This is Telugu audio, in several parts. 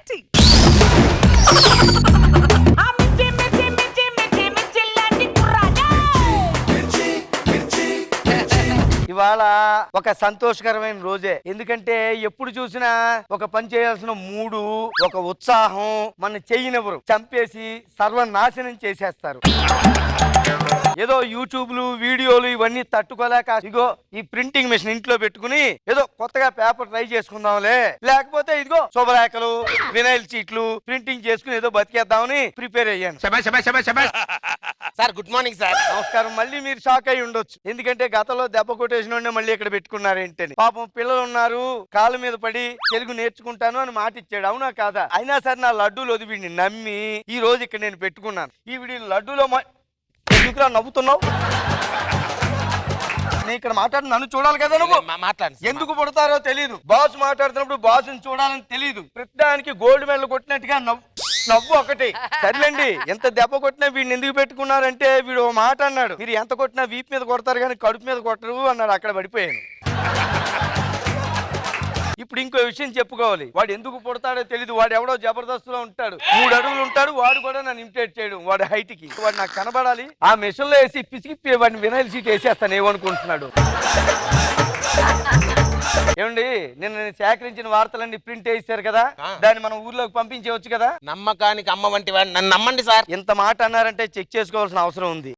గట్టి. ఇవాళ ఒక సంతోషకరమైన రోజే. ఎందుకంటే ఎప్పుడు చూసినా ఒక పని చేయాల్సిన మూడు, ఒక ఉత్సాహం మన చెయ్యనివ్వరు, చంపేసి సర్వనాశనం చేసేస్తారు. ఏదో యూట్యూబ్లు వీడియోలు ఇవన్నీ తట్టుకోలేక ఇదిగో ఈ ప్రింటింగ్ మిషన్ ఇంట్లో పెట్టుకుని ఏదో కొత్తగా పేపర్ ట్రై చేసుకుందాంలే, లేకపోతే ఇదిగో శుభలేఖలు వినైల్ చీట్లు ప్రింటింగ్ చేసుకుని ఏదో బతికేద్దామని ప్రిపేర్ అయ్యాను. Sir good morning sir. నమస్కారం. మళ్ళీ మీరు షాక్ అయి ఉండొచ్చు, ఎందుకంటే గతంలో దెబ్బ కొట్టేసిన మళ్ళీ ఇక్కడ పెట్టుకున్నారేంటని. పాపం పిల్లలు ఉన్నారు, కాళ్ళ మీద పడి తెలుగు నేర్చుకుంటాను అని మాట ఇచ్చాడు, అవునా కాదా? అయినా సరే నా లడ్డూలు వదిలిని నమ్మి ఈ రోజు ఇక్కడ నేను పెట్టుకున్నాను. ఈ వీడి లడ్డూలో ఎందుకురా నవ్వుతున్నావు? నేను ఇక్కడ మాట్లాడి నన్ను చూడాలి కదా నువ్వు. మాట్లాడు. ఎందుకు పుడతారో తెలీదు, బాస్ మాట్లాడుతున్నప్పుడు బాస్ని చూడాలని తెలీదు. ప్రతిదానికి గోల్డ్ మెడల్ కొట్టినట్టుగా నవ్వు ఒకటి. సర్లేండి, ఎంత దెబ్బ కొట్టినా వీడిని ఎందుకు పెట్టుకున్నారంటే వీడు ఓ మాట అన్నాడు, మీరు ఎంత కొట్టినా వీపు మీద కొడతారు కానీ కడుపు మీద కొట్టరు అన్నాడు. అక్కడ పడిపోయాను. ఇప్పుడు ఇంకో విషయం చెప్పుకోవాలి. వాడు ఎందుకు పుడతాడో తెలీదు, వాడు ఎవడో జబర్దస్త్లో ఉంటాడు, 3 అడుగులు ఉంటాడు, వాడు కూడా నన్ను ఇమిటేట్ చేయడం, వాడి హైట్ కి. వాడు నాకు కనబడాలి, ఆ మిషన్ లో వేసి పిసికి వాడిని వినైల్ సీట్ వేసేస్తాను ఏమనుకుంటున్నాడు. ఏమండి, నిన్న సేకరించిన వార్తలన్నీ ప్రింట్ వేసారు కదా, దాన్ని మనం ఊర్లోకి పంపించవచ్చు కదా. నమ్మకానికి అమ్మ వంటి వాడు, నన్ను నమ్మండి సార్. ఇంత మాట అన్నారంటే చెక్ చేసుకోవాల్సిన అవసరం ఉంది.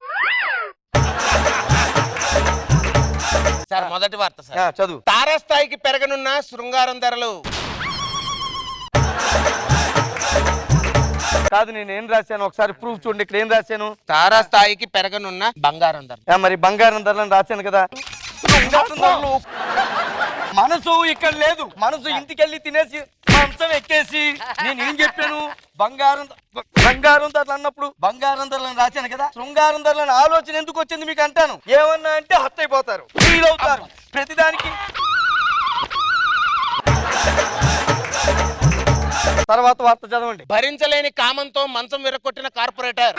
సార్ మొదటి వార్త సార్, చదువు. తారాస్థాయికి పెరగనున్న శృంగారం ధరలు. కాదు, నేను ఏం రాశాను ఒకసారి ప్రూఫ్ చూడండి. ఇక్కడ ఏం రాశాను? తారాస్థాయికి పెరగనున్న బంగారం ధరలు. మరి బంగారం ధరలను రాశాను కదా. మనసు ఇక్కడ లేదు, మనసు ఇంటికెళ్ళి తినేసి మాంసం ఎక్కేసి నేనేం చెప్పాను? బంగారం ధరలు అన్నప్పుడు బంగారం ధరలను రాశాను కదా. శృంగారం ధరలను ఆలోచన ఎందుకు వచ్చింది మీకు అంటాను. ఏమన్నా అంటే హత్య అయిపోతారు, ఫీల్ అవుతారు ప్రతిదానికి. తర్వాత వార్త చదవండి. భరించలేని కామంతో మంచం విరగొట్టిన కార్పొరేటర్.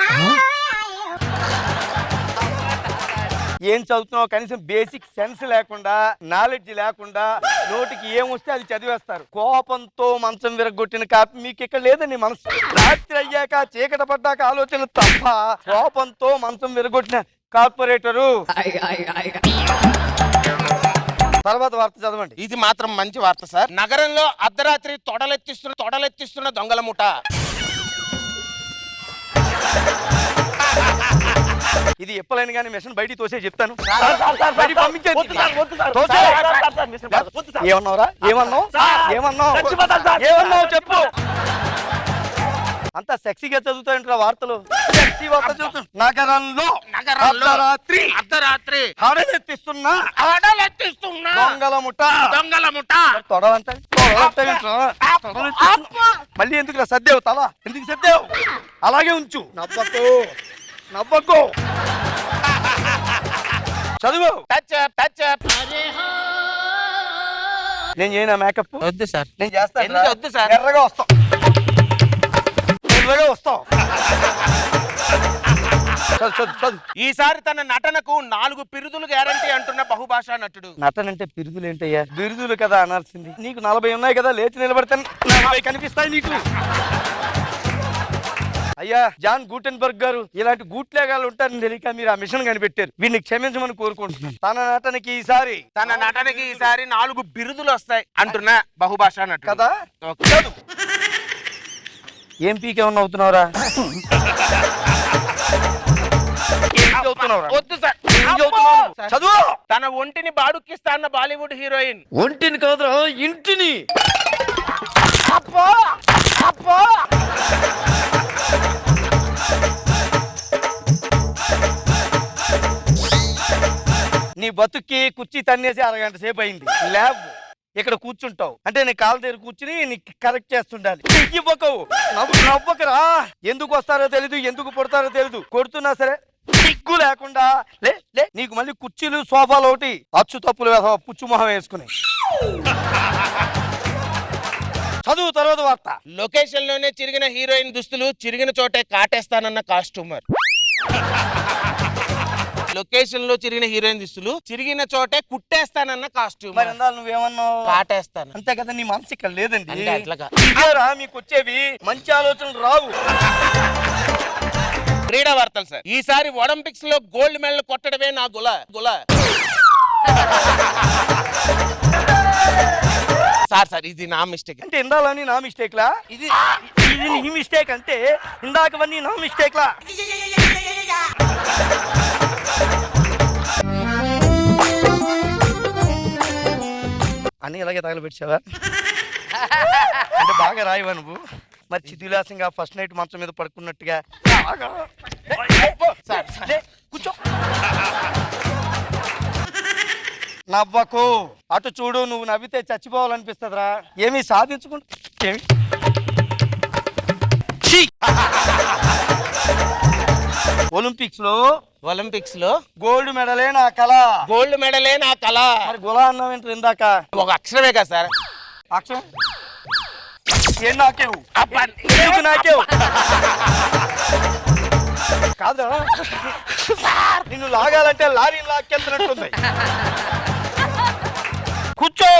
ఏం చదువుతున్నావు? కనీసం బేసిక్ సెన్స్ లేకుండా, నాలెడ్జ్ లేకుండా నోటికి ఏమొస్తే అది చదివేస్తారు. కోపంతో మంచం విరగొట్టిన కాపీ మీకు ఇక్కడ లేదండి. మనసు రాత్రి అయ్యాక చీకట పడ్డాక ఆలోచన తప్ప కోపంతో మంచం విరగొట్టిన కార్పొరేటరు. తర్వాత వార్త చదవండి. ఇది మాత్రం మంచి వార్త సార్. నగరంలో అర్ధరాత్రి తొడలెత్తిస్తున్న దొంగల ముఠ. ఇది ఎప్పలైనా కానీ మిషన్ బయటికి తోసే చెప్తాను. ఏమన్నావు చెప్పు. అంతా సెక్సీగా చదువుతాయంటారా వార్తలు? సెక్సీ వార్త చదువుతాను. నగరంలో అర్ధరాత్రి హడలెత్తిస్తున్నా దొంగల ముఠ. తొడలంటే మళ్ళీ ఎందుకు సర్దేవు తల? ఎందుకు సర్దేవు? అలాగే ఉంచు, నవ్వకు. చదువు. నేను చేయనా మేకప్? వద్దు సార్. నేను చేస్తాను. వద్దు సార్. ఎర్రగా వస్తాం. ఈసారి తన నటనకు 4 బిరుదులు గ్యారంటీ అంటున్న బహుభాషా నటుడు. నటన అంటే బిరుదులు ఏంటయ్యా? బిరుదులు కదా అనాల్సింది. నీకు 40 ఉన్నాయి కదా, లేచి నిలబడతాను 40 కనిపిస్తాయి నీకు. అయ్యా జాన్ గూటెన్బర్గ్ గారు, ఇలాంటి గూట్లేగాలు ఉంటారని తెలియక మీరు ఆ మిషన్ కనిపెట్టారు. వీడిని క్షమించమని కోరుకుంటున్నాను. తన నటనకి ఈసారి 4 బిరుదులు వస్తాయి అంటున్న బహుభాషా నటుడు కదా. ఏం పీకే ఉన్న అవుతున్నావురా? చదువు. తన ఒంటిని బాడుక్కిస్తా అన్న బాలీవుడ్ హీరోయిన్. ఒంటిని కాదురా, ఇంటిని. నీ బతుక్కి కుర్చీ తన్నేసి 1 గంట సేపు అయింది. ల్యాబ్ ఇక్కడ కూర్చుంటావు అంటే నీ కాళ్ళ దగ్గర కూర్చుని నీకు కరెక్ట్ చేస్తుండాలి. నవ్వకరా. ఎందుకు వస్తారో తెలీదు, ఎందుకు పుడతారో తెలీదు. కొడుతున్నా సరే సిగ్గు లేకుండా లే. నీకు మళ్ళీ కుర్చీలు సోఫాలు ఒకటి అచ్చు తప్పులు పుచ్చు మొహం వేసుకుని. చదువు. తర్వాత వార్త. లొకేషన్ లోనే చిరిగిన హీరోయిన్ దుస్తులు, చిరిగిన చోటే కాటేస్తానన్న కాస్ట్యూమర్. లొకేషన్ లో చిరిగిన హీరోయిన్ దుస్తులు, చిరిగిన చోటే కుట్టేస్తానన్న కాస్ట్యూమ్. మరి ఇందాక నువ్వేమన్నావు? కాటేస్తాను. అంతే కదా, నీ మనసు ఇక్కడ లేదండి. అంటే అట్లాగా. ఇదేరా మీకు వచ్చేవి మంచి ఆలోచనలు రావు. క్రీడా వార్తలు సార్. ఈసారి ఒలింపిక్స్ లో గోల్డ్ మెడల్ కొట్టడమే నా గుల. సార్ ఇది నా మిస్టేక్. అంటే ఇందాలని నా మిస్టేక్ లా? ఇది నీ మిస్టేక్ అంటే ఇందాకవన్నీ నా మిస్టేక్ లా? అని ఇలాగే తగలబెట్టావా? అంటే బాగా రాయవా నువ్వు? మరి చితిలాసంగా ఫస్ట్ నైట్ మంచం మీద పడుకున్నట్టుగా కూర్చో. నవ్వకు, అటు చూడు. నువ్వు నవ్వితే చచ్చిపోవాలనిపిస్తుందిరా. ఏమీ సాధించుకుంటా. ఒలింపిక్స్ లో గోల్డ్ మెడలే నా కళ. గోల్డ్ మెడలే నా కళ. మరి గులా అన్నావు ఏంటి ఇందాక? ఒక అక్షరమే కదా సార్. అక్షరం ఏం నాకేవు? ఎందుకు నాకేవు? కాదురా, నిన్ను లాగాలంటే లారీ లాక్కెళ్తున్నట్టుంది. కూర్చో.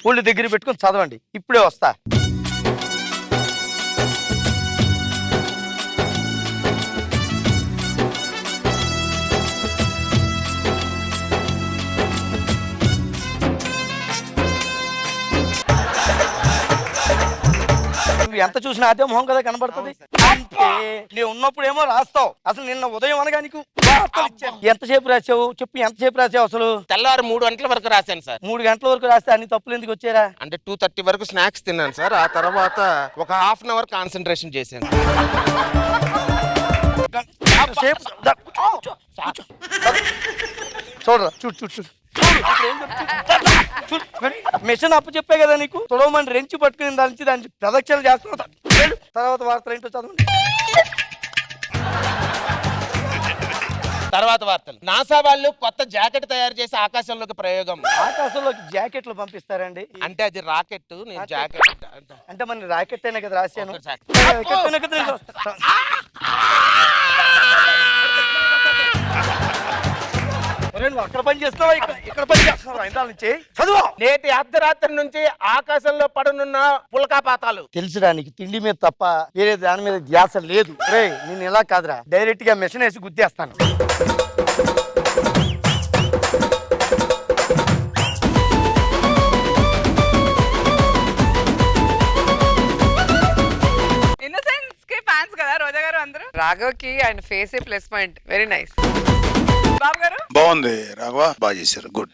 ఒళ్ళు దగ్గర పెట్టుకొని చదవండి. ఇప్పుడే వస్తా. నువ్వు ఎంత చూసినా అదే మొహం కదా కనబడుతుంది. అంటే నేను ఉన్నప్పుడేమో రాస్తావు. అసలు నిన్న ఉదయం అనగా నీకు ఎంతసేపు రాసావు చెప్పు? ఎంతసేపు రాసావు అసలు? తెల్లవారు 3 గంటల వరకు రాశాను సార్. 3 గంటల వరకు రాస్తే అన్ని తప్పులు ఎందుకు వచ్చారా? అంటే 2:30 వరకు స్నాక్స్ తిన్నాను సార్. ఆ తర్వాత ఒక హాఫ్ అన్ అవర్ కాన్సన్ట్రేషన్ చేశాను. చూడరా, చూడు. మిషన్ అప్పు చెప్పే కదా నీకు. తొడవమని రెంచి పట్టుకుని దాని ప్రదక్షిణ చేస్తున్నా. తర్వాత వార్తలు ఏంటో చదవండి. తర్వాత వార్తలు. నాసా వాళ్ళు కొత్త జాకెట్ తయారు చేసి ఆకాశంలోకి ప్రయోగం. ఆకాశంలోకి జాకెట్లు పంపిస్తారండి? అంటే అది రాకెట్, నేను జాకెట్ అంటే మన రాకెట్ అయినా కదా రాశాను. అక్కడ పని చేస్తున్నావా? ఇక్కడ పని చేస్తున్నావా? ఇందాల నుంచి చదువు. నేటి అర్ధరాత్రి నుంచి ఆకాశంలో పడనున్న పులకాపాతాలు. తెలుసురా నీకు తిండి మీద తప్ప వేరే దాని మీద ధ్యాస లేదు. రే నేను ఇలా కాదురా, డైరెక్ట్ గా మిషన్ వేసి గుద్దేస్తాను. ఇన్నోసెన్స్ కి ఫ్యాన్స్ కదా రోజా గారు అందరూ. రాఘవ్ కి ఆయన face plus point. Very nice. Babu గారు బాగుంది రాఘవ, బాగా చేశారు. గుడ్.